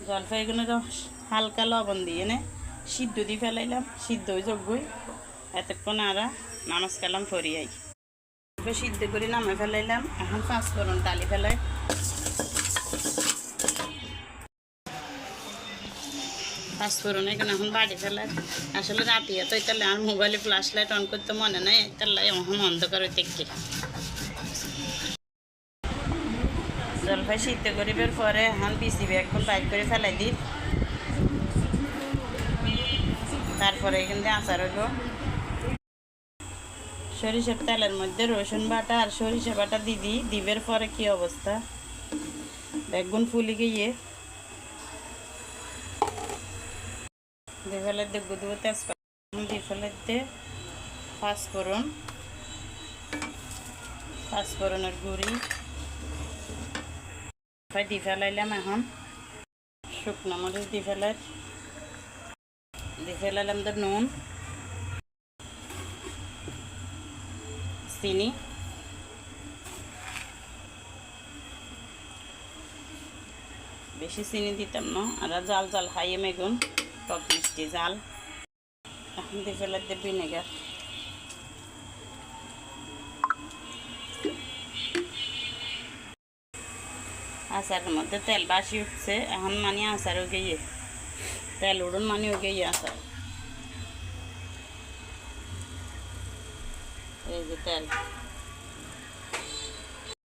জলপাইগুলো হালকা লবণ দিয়ে নে সিদ্ধ দিয়ে ফেলাইলাম, সিদ্ধ হয়ে যোগ্যই এতক্ষণ আরা নামাজ কালাম ফরিয়াই সিদ্ধ করে নামে ফেলাইলাম। এখন 5 ফোড়ন ডালি ফেলাই, 5 ফোড়ন এখন বাড়ি ফেলাই। আসলে রাতে তো তাহলে আর মোবাইলে ফ্ল্যাশ লাইট অন করতে মনে নাই, তাহলে এখন অন্ধকার হইতে কি জলপাই সিদ্ধ করিবার পরে এখন বিসিবি এখন বাইর করে ফেলাই দিই। তারপরে এখান থেকে আচার হইল সরিষার তেলের মধ্যে রসুন বাটা আর সরিষা বাটা দিদি দিবের পরে কি অবস্থা বেগুন ফুলি গিয়ে দিয়ে ফেলে দেখবো দেবো তেজপাতা দিয়ে ফেলে দিয়ে পাঁচফোড়নের গুঁড়ি দিয়ে ফেলাইলাম। এখন শুকনো মরিচ দিয়ে ফেলাইলাম তো নুন চিনি বেশি চিনি দিতাম না, আর জাল জাল খাইয়ে মেগুন টক মিষ্টি জাল। এখন দিয়ে ফেলাই দিয়ে ভিনেগার, আচারের মধ্যে তেল বাসি উঠছে। এখন মানে আচারও গিয়ে তেল উড়ুন মানেও গিয়ে আচার, এই যে তেল